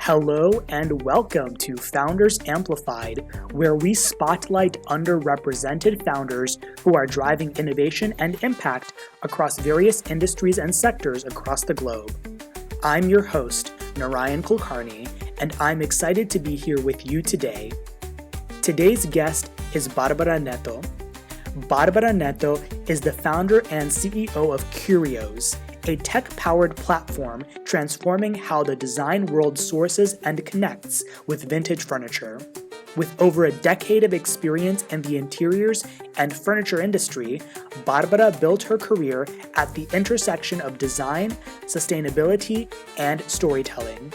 Hello and welcome to Founders Amplified, where we spotlight underrepresented founders who are driving innovation and impact across various industries and sectors across the globe. I'm your host, Narayan Kulkarni, and I'm excited to be here with you today. Today's guest is Bárbara Neto. Bárbara Neto is the founder and CEO of Curios, a tech-powered platform transforming how the design world sources and connects with vintage furniture. With over a decade of experience in the interiors and furniture industry, Bárbara built her career at the intersection of design, sustainability, and storytelling.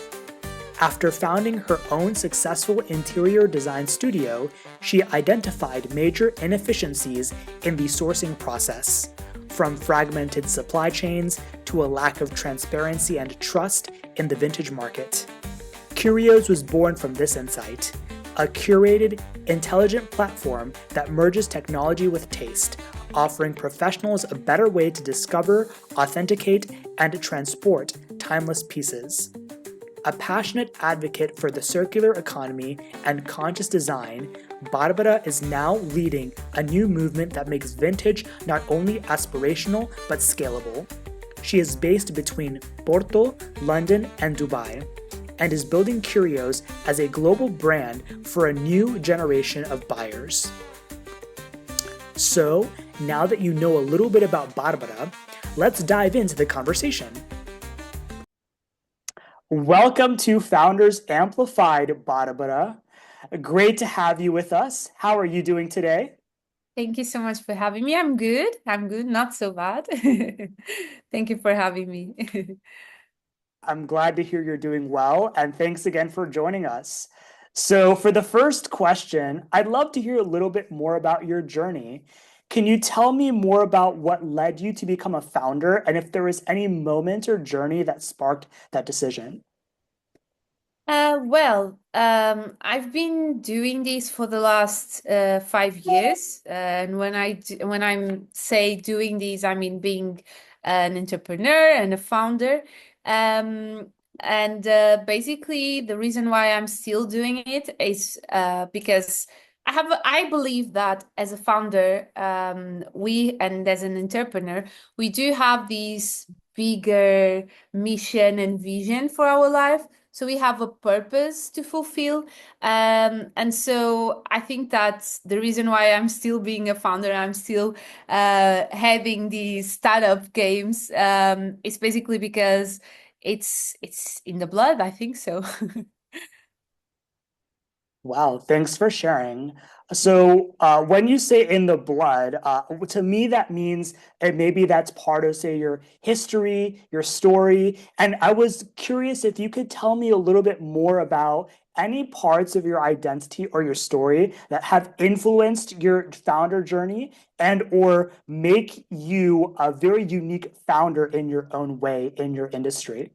After founding her own successful interior design studio, she identified major inefficiencies in the sourcing process, from fragmented supply chains to a lack of transparency and trust in the vintage market. Curios was born from this insight, a curated, intelligent platform that merges technology with taste, offering professionals a better way to discover, authenticate, and transport timeless pieces. A passionate advocate for the circular economy and conscious design, Bárbara is now leading a new movement that makes vintage not only aspirational but scalable. She is based between Porto, London, and Dubai, and is building Curios as a global brand for a new generation of buyers. So, now that you know a little bit about Bárbara, let's dive into the conversation. Welcome to Founders Amplified, Bárbara. Great to have you with us. How are you doing today? Thank you so much for having me. I'm good. Not so bad. Thank you for having me. I'm glad to hear you're doing well, and thanks again for joining us. So, for the first question, I'd love to hear a little bit more about your journey. Can you tell me more about what led you to become a founder, and if there was any moment or journey that sparked that decision? I've been doing this for the last 5 years, and when I'm say doing this, I mean being an entrepreneur and a founder. Basically, the reason why I'm still doing it is because I believe that as a founder, we and as an entrepreneur, we do have this bigger mission and vision for our life. So we have a purpose to fulfill. And so I think that's the reason why I'm still being a founder. I'm still having these startup games. It's basically because it's in the blood, I think so. Wow, thanks for sharing. So, when you say in the blood, to me that means maybe that's part of, say, your history, your story. And I was curious if you could tell me a little bit more about any parts of your identity or your story that have influenced your founder journey and or make you a very unique founder in your own way in your industry.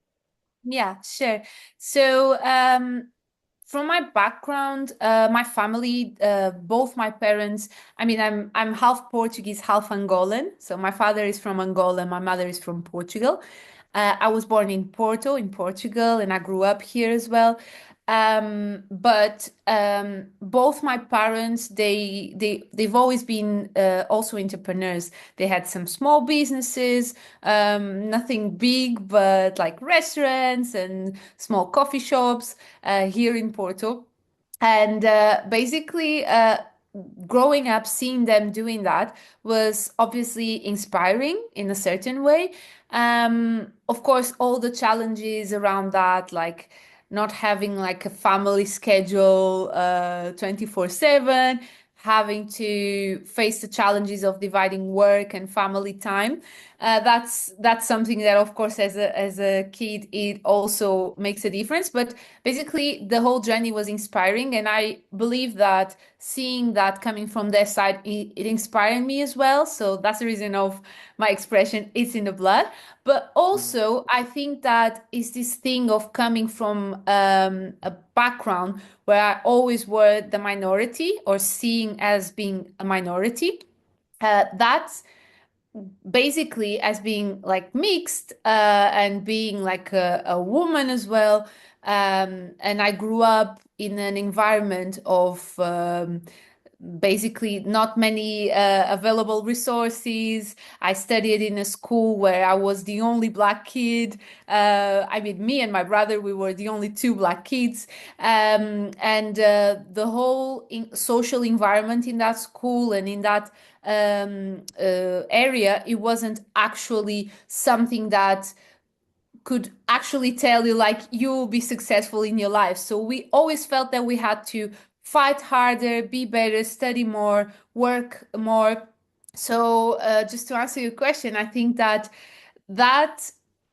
Yeah, sure. So, from my background, my family, both my parents, I mean, I'm half Portuguese, half Angolan. So my father is from Angola, my mother is from Portugal. I was born in Porto, in Portugal, and I grew up here as well. But both my parents, they've always been also entrepreneurs. They had some small businesses, nothing big, but like restaurants and small coffee shops here in Porto. And basically, growing up, seeing them doing that was obviously inspiring in a certain way. Of course, all the challenges around that, like not having like a family schedule 24/7, having to face the challenges of dividing work and family time. That's something that, of course, as a kid, it also makes a difference. But basically, the whole journey was inspiring, and I believe that seeing that coming from their side, it inspired me as well. So that's the reason of my expression, "It's in the blood." But also, I think that is this thing of coming from a background where I always were the minority or seeing as being a minority. That's basically as being like mixed and being like a woman as well. And I grew up in an environment of basically not many available resources. I studied in a school where I was the only black kid. I mean, me and my brother, we were the only two black kids. And the whole social environment in that school and in that area, it wasn't actually something that could actually tell you like you will be successful in your life. So we always felt that we had to fight harder, be better, study more, work more. So just to answer your question, I think that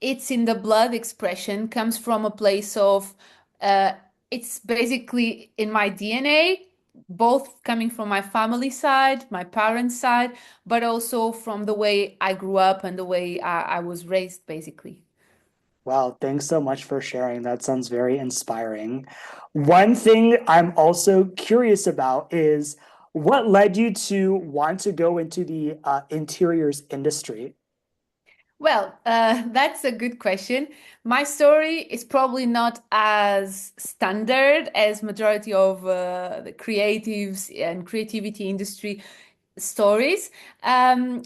it's in the blood expression comes from a place of uh, it's basically in my DNA, both coming from my family side, my parents' side, but also from the way I grew up and the way I was raised, basically. Wow, thanks so much for sharing. That sounds very inspiring. One thing I'm also curious about is what led you to want to go into the interiors industry? Well, that's a good question. My story is probably not as standard as majority of the creatives and creativity industry stories.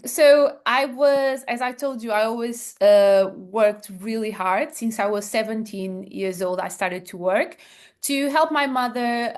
So I was, as I told you, I always worked really hard. Since I was 17 years old, I started to work to help my mother.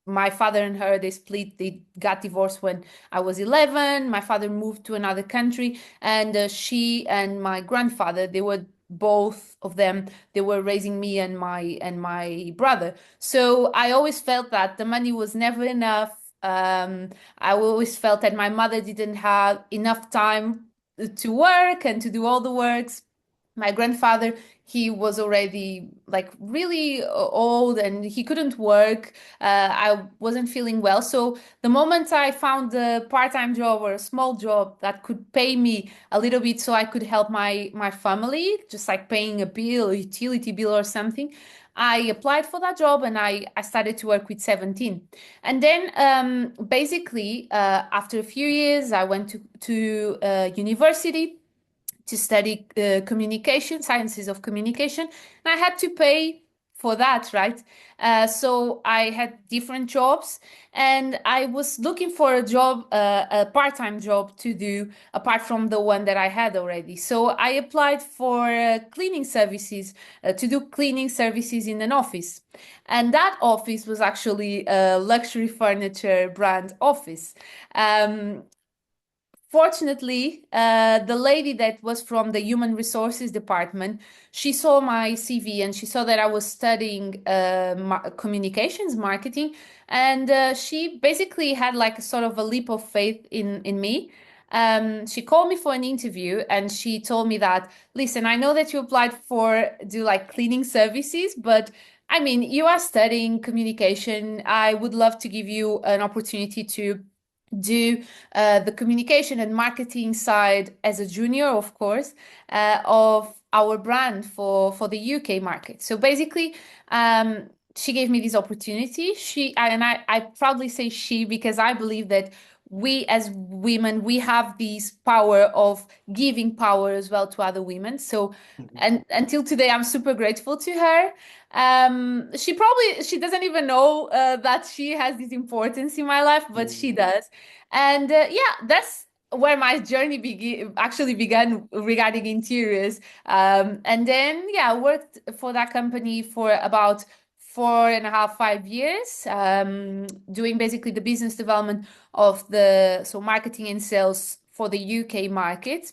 My father and her, they split, they got divorced when I was 11. My father moved to another country, and she and my grandfather, they were both of them, they were raising me and my brother. So I always felt that the money was never enough. I always felt that my mother didn't have enough time to work and to do all the works. My grandfather, he was already like really old and he couldn't work. I wasn't feeling well. So the moment I found a part-time job or a small job that could pay me a little bit so I could help my family, just like paying a bill, a utility bill or something, I applied for that job and I started to work with 17. And then basically after a few years, I went to university to study communication, sciences of communication, and I had to pay for that, right? So I had different jobs, and I was looking for a job, a part-time job to do apart from the one that I had already. So I applied for cleaning services, to do cleaning services in an office, and that office was actually a luxury furniture brand office. Um, Fortunately, the lady that was from the human resources department, she saw my CV and she saw that I was studying communications marketing, and she basically had like a sort of a leap of faith in me. She called me for an interview and she told me that, listen, I know that you applied for do like cleaning services, but I mean, you are studying communication. I would love to give you an opportunity to do the communication and marketing side as a junior, of course, of our brand for the UK market. So basically, she gave me this opportunity. I proudly say she because I believe that we as women we have this power of giving power as well to other women. So Mhm. and until today, I'm super grateful to her. She doesn't even know that she has this importance in my life, but she Mm. does. And yeah, that's where my journey actually began regarding interiors. And then, yeah, I worked for that company for about 4.5, 5 years, doing basically the business development of so marketing and sales for the UK market.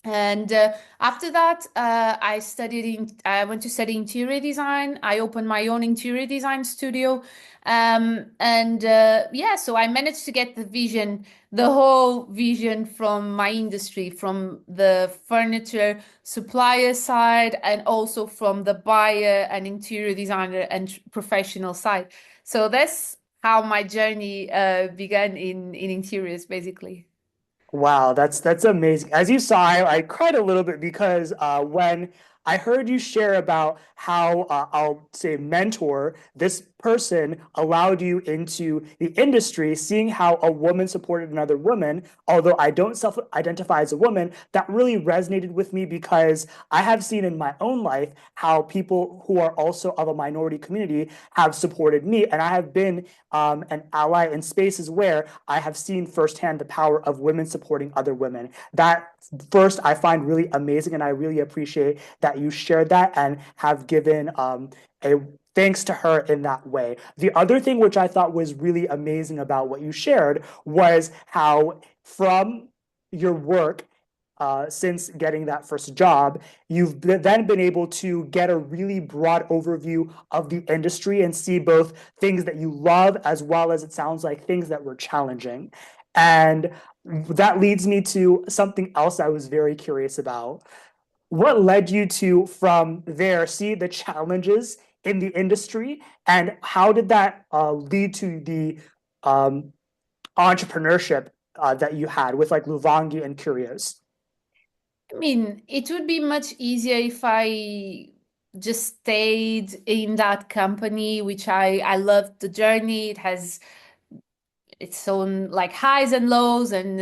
And after that, I went to study interior design. I opened my own interior design studio. And yeah, so I managed to get the whole vision from my industry, from the furniture supplier side, and also from the buyer and interior designer and professional side. So that's how my journey began in interiors, basically. Wow, that's amazing. As you saw, I cried a little bit because when I heard you share about how I'll say mentor this person allowed you into the industry, seeing how a woman supported another woman, although I don't self-identify as a woman, that really resonated with me because I have seen in my own life how people who are also of a minority community have supported me. And I have been an ally in spaces where I have seen firsthand the power of women supporting other women. That first, I find really amazing, and I really appreciate that you shared that and have given a thanks to her in that way. The other thing which I thought was really amazing about what you shared was how from your work since getting that first job, you've then been able to get a really broad overview of the industry and see both things that you love as well as it sounds like things that were challenging. And that leads me to something else I was very curious about. What led you to, from there, see the challenges in the industry, and how did that lead to the um, entrepreneurship that you had with like Luvangi and Curios? I mean, it would be much easier if I just stayed in that company, which I loved the journey. It has its own like highs and lows, and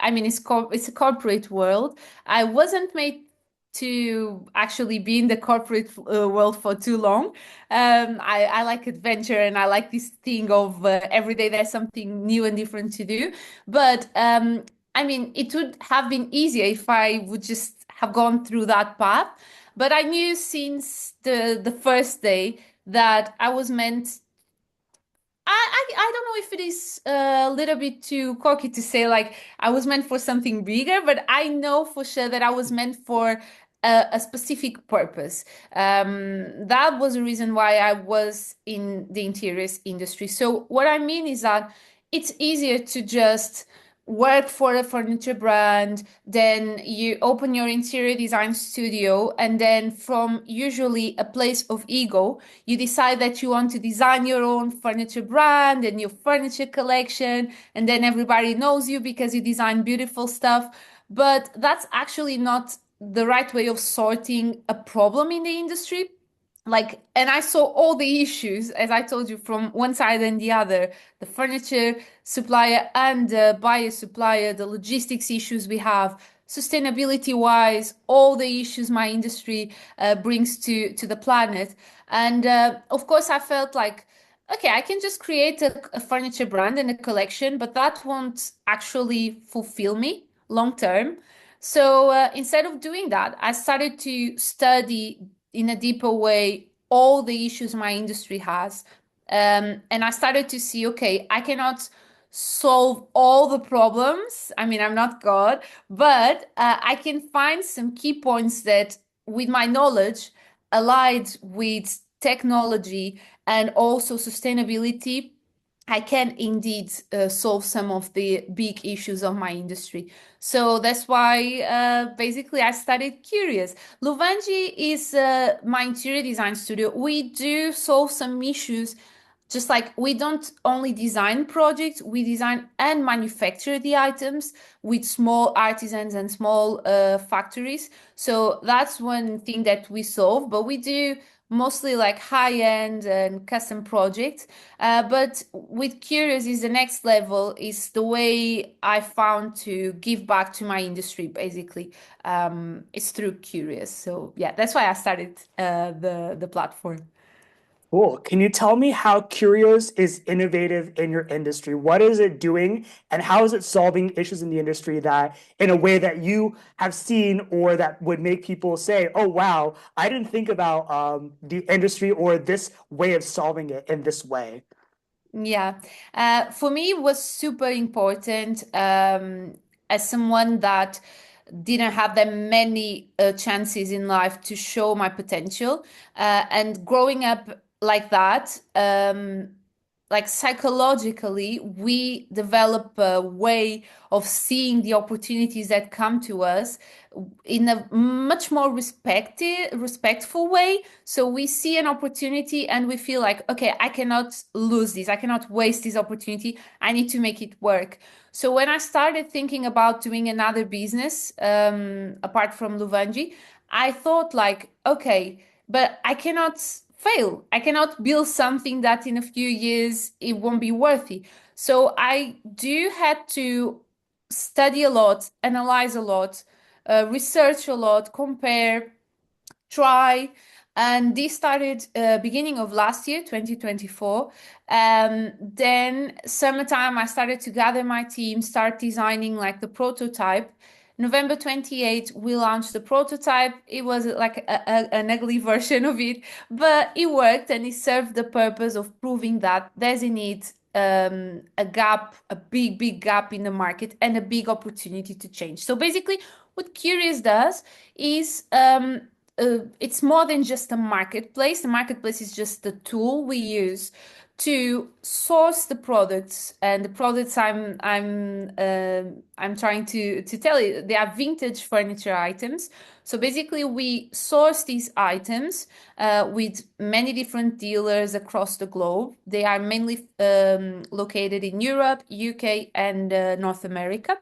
I mean, it's a corporate world. I wasn't made to actually be in the corporate world for too long. I like adventure, and I like this thing of every day there's something new and different to do. But I mean, it would have been easier if I would just have gone through that path. But I knew since the first day that I was meant. I don't know if it is a little bit too cocky to say like I was meant for something bigger, but I know for sure that I was meant for a specific purpose. That was the reason why I was in the interiors industry. So what I mean is that it's easier to just work for a furniture brand, then you open your interior design studio, and then from usually a place of ego you decide that you want to design your own furniture brand and your furniture collection, and then everybody knows you because you design beautiful stuff. But that's actually not the right way of sorting a problem in the industry. Like, and I saw all the issues, as I told you, from one side and the other, the furniture supplier and the buyer supplier, the logistics issues we have, sustainability wise, all the issues my industry brings to the planet. And of course, I felt like, okay, I can just create a furniture brand and a collection, but that won't actually fulfill me long term. So instead of doing that, I started to study in a deeper way all the issues my industry has. And I started to see, okay, I cannot solve all the problems. I mean, I'm not God, but I can find some key points that, with my knowledge, allied with technology and also sustainability, I can indeed solve some of the big issues of my industry. So that's why basically I started Curious. Luvangi is my interior design studio. We do solve some issues, just like we don't only design projects, we design and manufacture the items with small artisans and small factories. So that's one thing that we solve, but we do mostly like high-end and custom projects. But with Curious is the next level, is the way I found to give back to my industry, basically. It's through Curious. So yeah, that's why I started the platform. Cool. Can you tell me how Curios is innovative in your industry? What is it doing, and how is it solving issues in the industry that, in a way that you have seen, or that would make people say, "Oh, wow, I didn't think about the industry or this way of solving it in this way." Yeah, for me, it was super important as someone that didn't have that many chances in life to show my potential. And growing up like that, like psychologically, we develop a way of seeing the opportunities that come to us in a much more respectful way. So we see an opportunity and we feel like, okay, I cannot lose this. I cannot waste this opportunity. I need to make it work. So when I started thinking about doing another business, apart from Luvanji, I thought like, okay, but I cannot fail. I cannot build something that in a few years it won't be worthy. So I do had to study a lot, analyze a lot, research a lot, compare, try. And this started beginning of last year, 2024. Then summertime, I started to gather my team, start designing like the prototype. November 28th, we launched the prototype. It was like an ugly version of it, but it worked and it served the purpose of proving that there's a need, a gap, a big, big gap in the market and a big opportunity to change. So basically, what Curious does is it's more than just a marketplace. The marketplace is just the tool we use to source the products, and the products I'm trying to tell you, they are vintage furniture items. So basically, we source these items with many different dealers across the globe. They are mainly located in Europe, UK, and North America.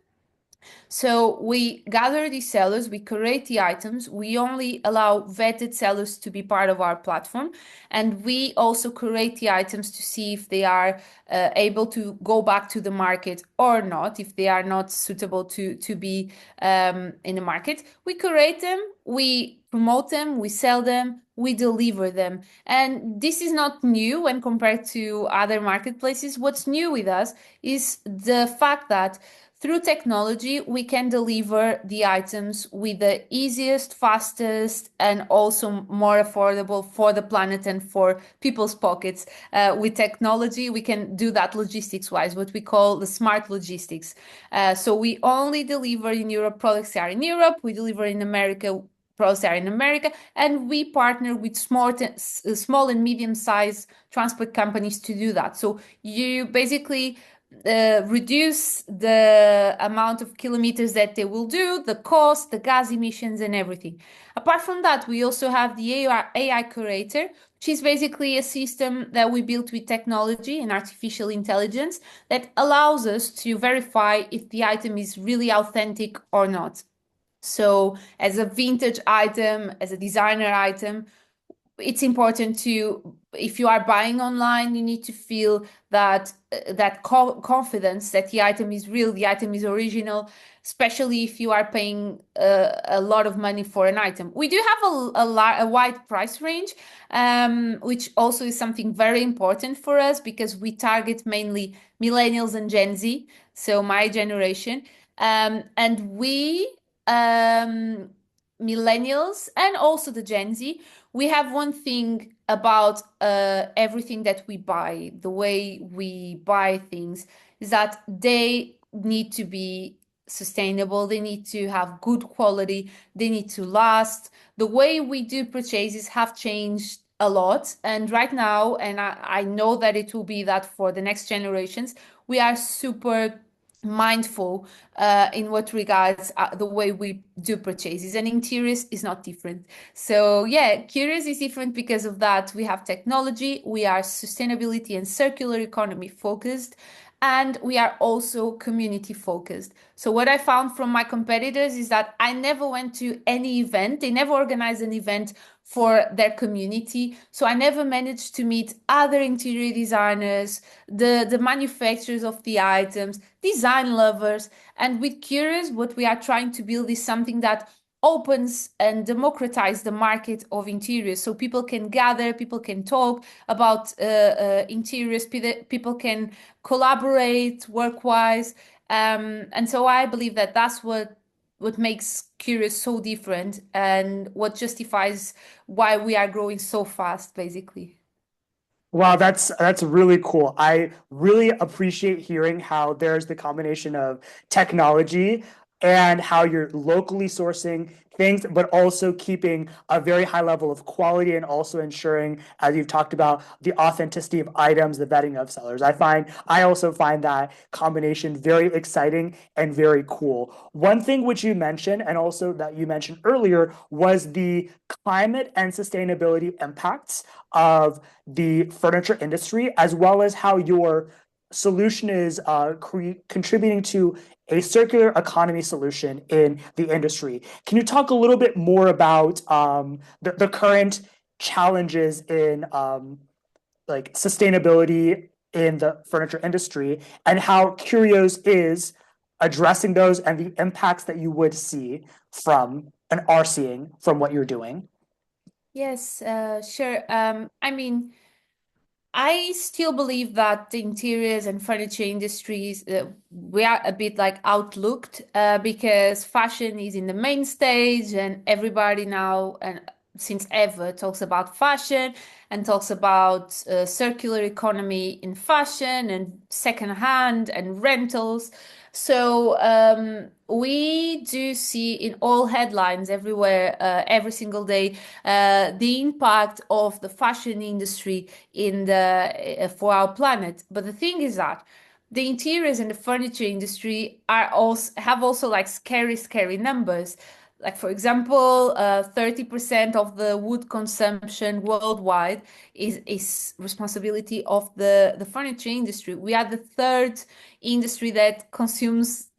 So we gather these sellers, we curate the items, we only allow vetted sellers to be part of our platform, and we also curate the items to see if they are able to go back to the market or not, if they are not suitable to be in the market. We curate them, we promote them, we sell them, we deliver them. And this is not new when compared to other marketplaces. What's new with us is the fact that through technology, we can deliver the items with the easiest, fastest, and also more affordable for the planet and for people's pockets. With technology, we can do that logistics wise, what we call the smart logistics. So we only deliver in Europe products that are in Europe, we deliver in America products that are in America, and we partner with small and medium sized transport companies to do that. So you basically reduce the amount of kilometers that they will do, the cost, the gas emissions, and everything. Apart from that, we also have the AI Curator, which is basically a system that we built with technology and artificial intelligence that allows us to verify if the item is really authentic or not. So, as a vintage item, as a designer item, it's important to, if you are buying online, you need to feel that confidence that the item is real, the item is original, especially if you are paying a lot of money for an item. We do have a wide price range, which also is something very important for us because we target mainly millennials and Gen Z, so my generation, and we millennials and also the Gen Z, we have one thing about everything that we buy, the way we buy things, is that they need to be sustainable, they need to have good quality, they need to last. The way we do purchases have changed a lot. And right now, and I know that it will be that for the next generations, we are super mindful in what regards the way we do purchases, and interiors is not different. So yeah, Curious is different because of that. We have technology, we are sustainability and circular economy focused, and we are also community focused. So what I found from my competitors is that I never went to any event, they never organized an event for their community. So I never managed to meet other interior designers, the manufacturers of the items, design lovers. And with Curious, what we are trying to build is something that opens and democratize the market of interiors, so people can gather, people can talk about interiors, people can collaborate work-wise, and so I believe that that's what makes Curious so different and what justifies why we are growing so fast, basically. Wow, that's really cool. I really appreciate hearing how there's the combination of technology and how you're locally sourcing things, but also keeping a very high level of quality and also ensuring, as you've talked about, the authenticity of items, the vetting of sellers. I also find that combination very exciting and very cool. One thing which you mentioned, and also that you mentioned earlier, was the climate and sustainability impacts of the furniture industry, as well as how your solution is contributing to a circular economy solution in the industry. Can you talk a little bit more about the current challenges in like sustainability in the furniture industry and how Curios is addressing those and the impacts that you would see from and are seeing from what you're doing. Yes, sure. I mean, I still believe that the interiors and furniture industries, we are a bit like outlooked because fashion is in the main stage and everybody now and since ever talks about fashion and talks about circular economy in fashion and secondhand and rentals. So we do see in all headlines everywhere, every single day, the impact of the fashion industry in the for our planet. But the thing is that the interiors and the furniture industry are also have also like scary numbers. Like for example, 30% of the wood consumption worldwide is responsibility of the furniture industry. We are the third industry that consumes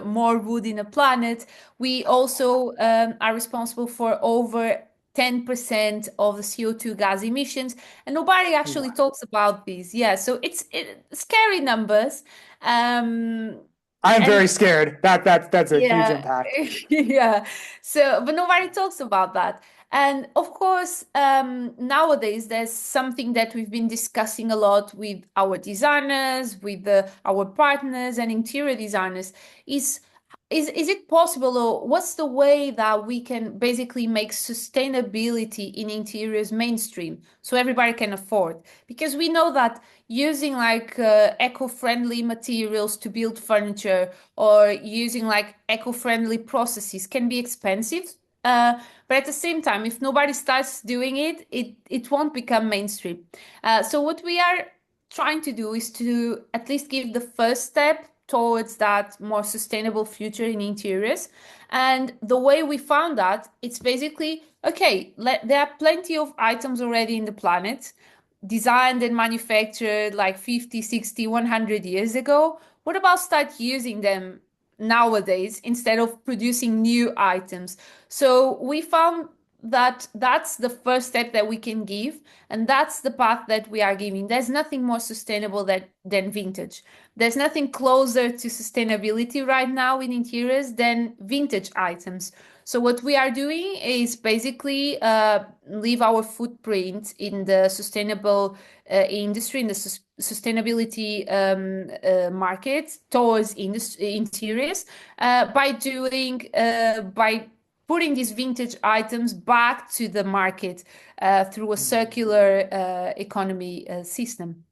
more wood in the planet. We also are responsible for over 10% of the CO2 gas emissions, and nobody actually talks about these. Yeah, so it's scary numbers. Um, I'm and very scared. That's a huge yeah, impact. yeah. So, but nobody talks about that. And of course, nowadays there's something that we've been discussing a lot with our designers, with our partners and interior designers. Is is it possible, or what's the way that we can basically make sustainability in interiors mainstream so everybody can afford? Because we know that using like eco-friendly materials to build furniture or using like eco-friendly processes can be expensive. But at the same time, if nobody starts doing it, it won't become mainstream. So what we are trying to do is to at least give the first step towards that more sustainable future in interiors. And the way we found that, it's basically okay, there are plenty of items already in the planet designed and manufactured like 50, 60, 100 years ago. What about start using them nowadays instead of producing new items? So we found that that's the first step that we can give, and that's the path that we are giving. There's nothing more sustainable than vintage. There's nothing closer to sustainability right now in interiors than vintage items. So what we are doing is basically leave our footprint in the sustainable industry, in the sustainability market towards interiors by putting these vintage items back to the market through a circular economy system.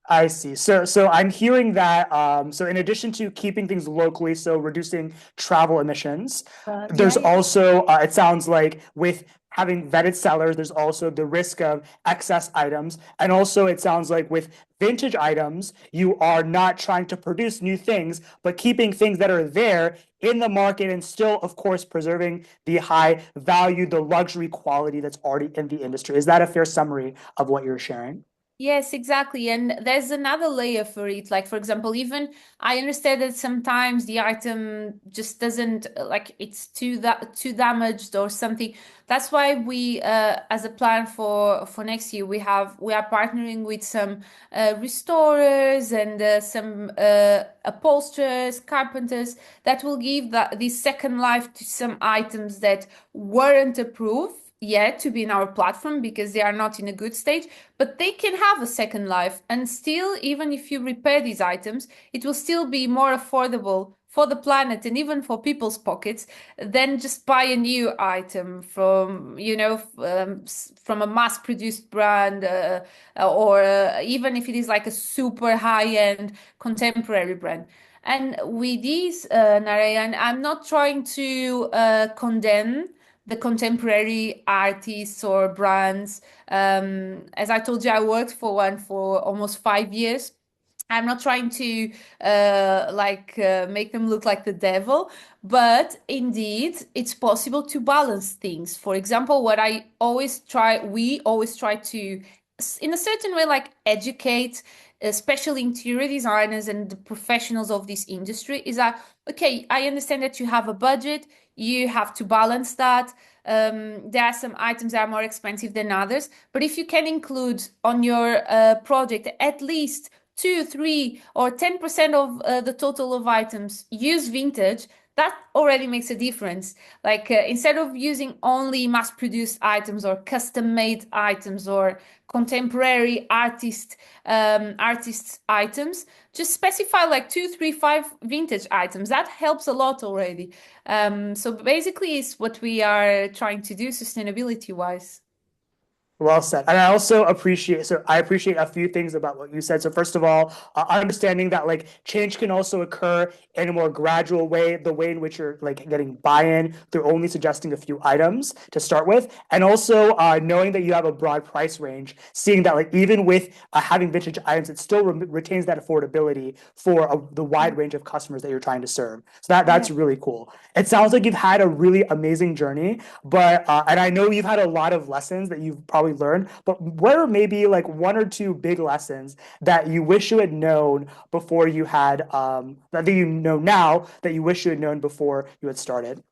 I see. So I'm hearing that so in addition to keeping things locally, so reducing travel emissions, Yeah, there's yeah. also it sounds like with having vetted sellers, there's also the risk of excess items. And also it sounds like with vintage items, you are not trying to produce new things, but keeping things that are there in the market and still, of course, preserving the high value, the luxury quality that's already in the industry. Is that a fair summary of what you're sharing? Yes, exactly. And there's another layer for it. Like, for example, even I understand that sometimes the item just doesn't like it's too damaged or something. That's why we, as a plan for next year, we are partnering with some restorers and some upholsterers, carpenters that will give this second life to some items that weren't approved yet to be in our platform because they are not in a good stage, but they can have a second life. And still, even if you repair these items, it will still be more affordable for the planet and even for people's pockets than just buy a new item from, from a mass produced brand or even if it is like a super high end contemporary brand. And with these, Narayan, I'm not trying to condemn the contemporary artists or brands. As I told you, I worked for one for almost 5 years. I'm not trying to make them look like the devil, but indeed, it's possible to balance things. For example, we always try to, in a certain way, like educate, especially interior designers and the professionals of this industry, is that okay? I understand that you have a budget, you have to balance that. There are some items that are more expensive than others, but if you can include on your project at least 2, 3, or 10% of the total of items use vintage, that already makes a difference. Like instead of using only mass-produced items or custom-made items or contemporary artists items, just specify like 2, 3, 5 vintage items. That helps a lot already. So basically, it's what we are trying to do sustainability wise. Well said. And I also appreciate, so I appreciate a few things about what you said. So first of all, understanding that like change can also occur in a more gradual way, the way in which you're like getting buy-in through only suggesting a few items to start with. And also knowing that you have a broad price range, seeing that like even with having vintage items, it still retains that affordability for the wide range of customers that you're trying to serve. So Yeah. that's really cool. It sounds like you've had a really amazing journey. But and I know you've had a lot of lessons that you've probably learned, but what are maybe like one or two big lessons that you wish you had known before you had that you know now that you wish you had known before you had started?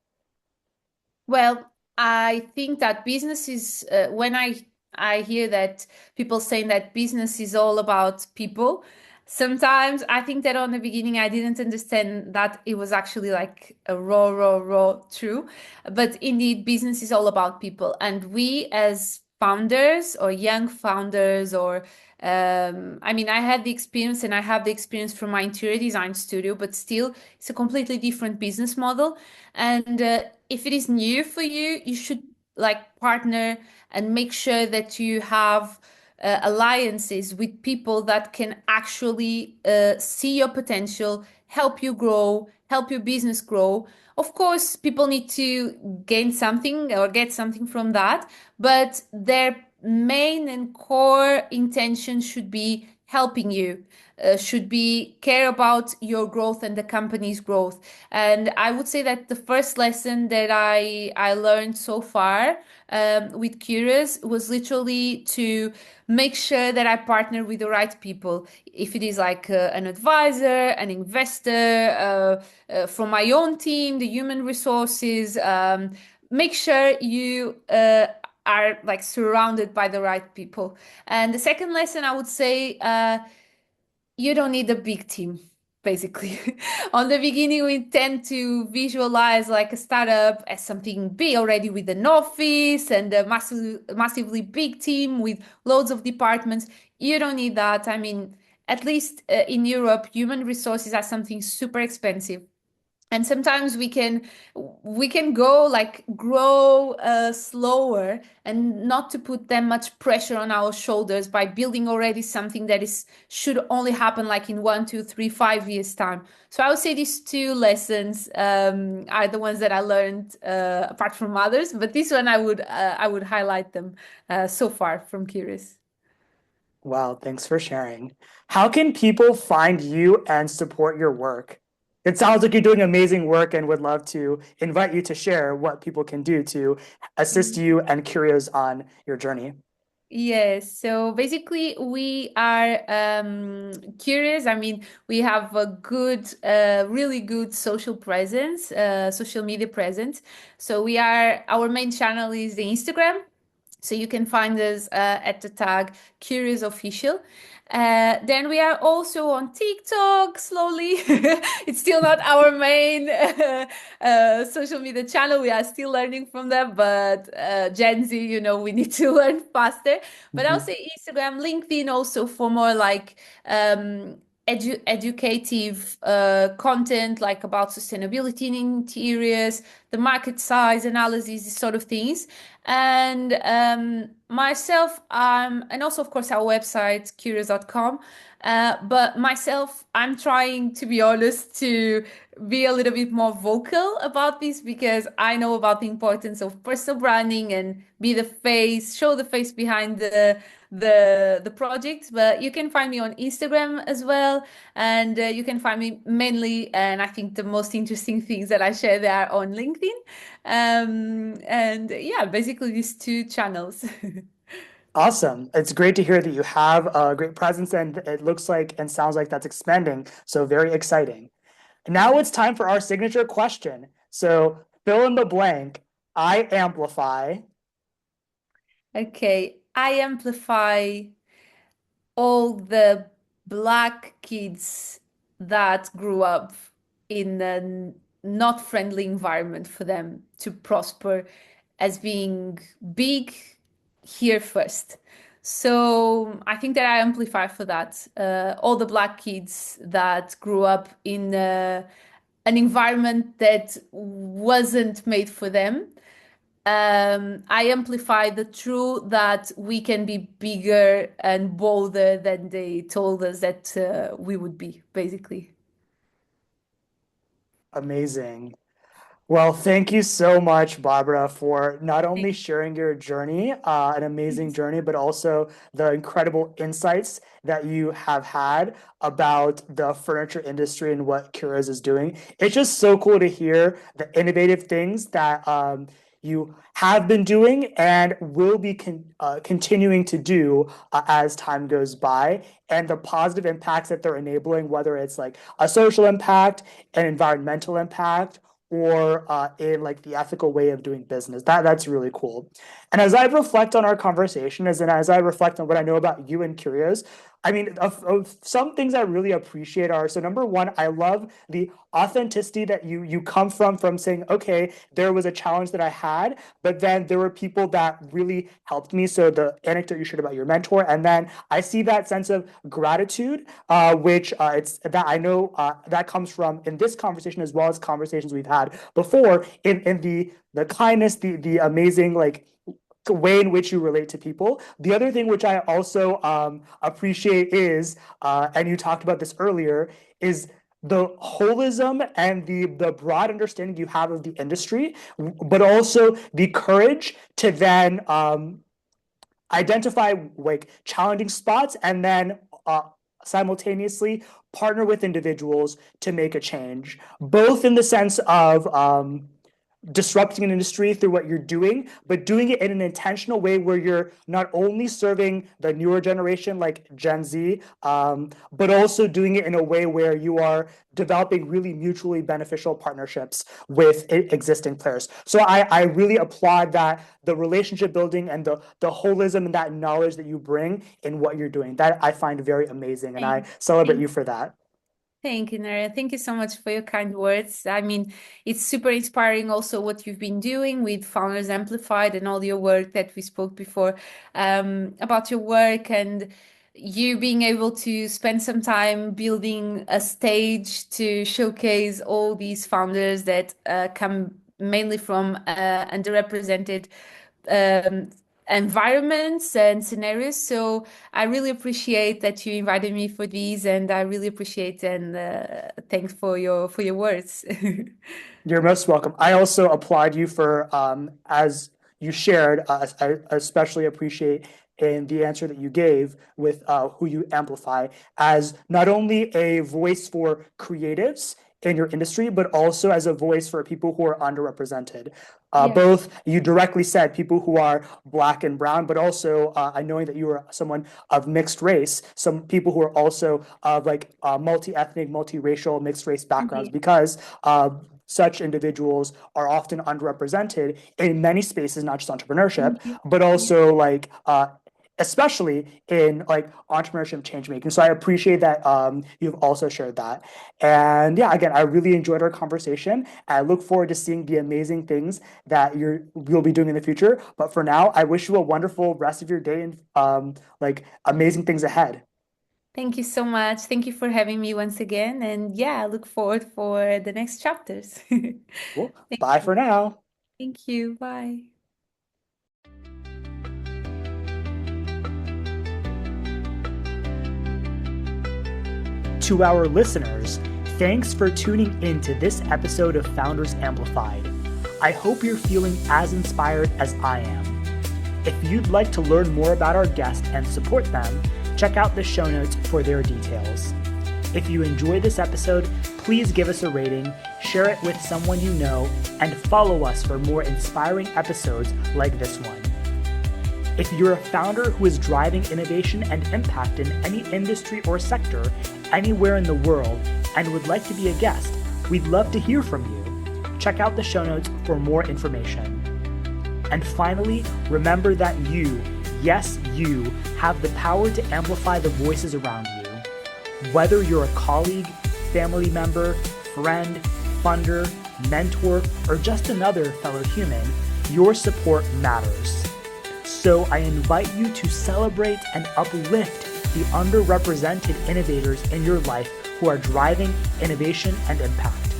Well, I think that business is when I hear that people saying that business is all about people. Sometimes I think that on the beginning I didn't understand that it was actually like a raw true. But indeed, business is all about people, and we as founders or young founders or I mean, I had the experience and I have the experience from my interior design studio, but still, it's a completely different business model. And if it is new for you, you should like partner and make sure that you have alliances with people that can actually see your potential, help you grow, help your business grow. Of course, people need to gain something or get something from that, but their main and core intention should be helping you, should be care about your growth and the company's growth. And I would say that the first lesson that I learned so far with Curious was literally to make sure that I partner with the right people. If it is like an advisor, an investor, from my own team, the human resources, make sure you are like surrounded by the right people. And the second lesson I would say, you don't need a big team, basically. On the beginning, we tend to visualize like a startup as something big already with an office and a massively big team with loads of departments. You don't need that. I mean, at least in Europe, human resources are something super expensive, and sometimes we can go like grow slower and not to put that much pressure on our shoulders by building already something that is should only happen like in 1, 2, 3, 5 years time. So I would say these two lessons are the ones that I learned apart from others, but this one I would highlight them so far from Curious. Wow, thanks for sharing. How can people find you and support your work? It sounds like you're doing amazing work and would love to invite you to share what people can do to assist you and Curios on your journey. Yes, so basically we are curious. I mean, we have a good, really good social presence, social media presence. So our main channel is the Instagram. So you can find us at the tag Curious Official. Then we are also on TikTok slowly. It's still not our main social media channel. We are still learning from them, but Gen Z, we need to learn faster. But I'll Mhm. say Instagram, LinkedIn also for more like educative content, like about sustainability in interiors, the market size analysis, these sort of things. And myself, and also, of course, our website, curious.com. But myself, I'm trying, to be honest, to be a little bit more vocal about this because I know about the importance of personal branding and be the face, show the face behind the project. But you can find me on Instagram as well, and you can find me mainly, and I think the most interesting things that I share there on LinkedIn. And yeah, basically these two channels. Awesome. It's great to hear that you have a great presence and it looks like and sounds like that's expanding. So very exciting. Now it's time for our signature question. So fill in the blank. I amplify Okay, I amplify all the black kids that grew up in a not friendly environment for them to prosper as being big here first. So I think that I amplify for that. All the black kids that grew up in an environment that wasn't made for them. I amplify the truth that we can be bigger and bolder than they told us that we would be, basically. amazing. Well, thank you so much, Barbara, for not only Thank sharing your journey, an you. amazing journey, but also the incredible insights that you have had about the furniture industry and what Curios is doing. It's just so cool to hear the innovative things that you have been doing and will be continuing to do as time goes by, and the positive impacts that they're enabling, whether it's like a social impact, an environmental impact, or in like the ethical way of doing business. That's really cool. And as I reflect on our conversation, as I reflect on what I know about you and Curios, I mean, of some things I really appreciate are, so number one, I love the authenticity that you come from saying, okay, there was a challenge that I had, but then there were people that really helped me. So the anecdote you shared about your mentor, and then I see that sense of gratitude, which it's that I know that comes from in this conversation as well as conversations we've had before in the kindness, the amazing like the way in which you relate to people. The other thing which I also appreciate is, and you talked about this earlier, is the holism and the broad understanding you have of the industry, but also the courage to then identify like challenging spots and then simultaneously partner with individuals to make a change, both in the sense of disrupting an industry through what you're doing, but doing it in an intentional way where you're not only serving the newer generation like Gen Z, but also doing it in a way where you are developing really mutually beneficial partnerships with existing players. So I really applaud that, the relationship building and the holism and that knowledge that you bring in what you're doing. That I find very amazing, and I Thank, celebrate thank you for that. Thank you, Nara. Thank you so much for your kind words. I mean, it's super inspiring also what you've been doing with Founders Amplified and all your work that we spoke before about your work and you being able to spend some time building a stage to showcase all these founders that come mainly from underrepresented um, environments and scenarios. So I really appreciate that you invited me for these, and I really appreciate and thanks for your words. You're most welcome. I also applaud you for, as you shared, I especially appreciate in the answer that you gave with who you amplify as not only a voice for creatives in your industry, but also as a voice for people who are underrepresented. Yeah. Both you directly said people who are Black and brown, but also I knowing that you are someone of mixed race, some people who are also of like multi-ethnic, multiracial, mixed race backgrounds, Indeed. because such individuals are often underrepresented in many spaces, not just entrepreneurship, Thank you. but Yeah. also like especially in like entrepreneurship change making. So I appreciate that you've also shared that. And yeah, again, I really enjoyed our conversation. I look forward to seeing the amazing things that you'll be doing in the future. But for now, I wish you a wonderful rest of your day and like amazing things ahead. Thank you so much. Thank you for having me once again. And yeah, I look forward for the next chapters. Cool. Thank Bye for you. now. Thank you. Bye. To our listeners, thanks for tuning in to this episode of Founders Amplified. I hope you're feeling as inspired as I am. If you'd like to learn more about our guests and support them, check out the show notes for their details. If you enjoyed this episode, please give us a rating, share it with someone you know, and follow us for more inspiring episodes like this one. If you're a founder who is driving innovation and impact in any industry or sector anywhere in the world and would like to be a guest, we'd love to hear from you. Check out the show notes for more information. And finally, remember that you, yes, you, have the power to amplify the voices around you. Whether you're a colleague, family member, friend, funder, mentor, or just another fellow human, your support matters. So I invite you to celebrate and uplift the underrepresented innovators in your life who are driving innovation and impact.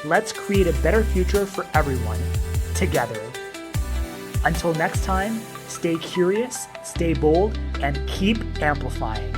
Let's create a better future for everyone, together. Until next time, stay curious, stay bold, and keep amplifying.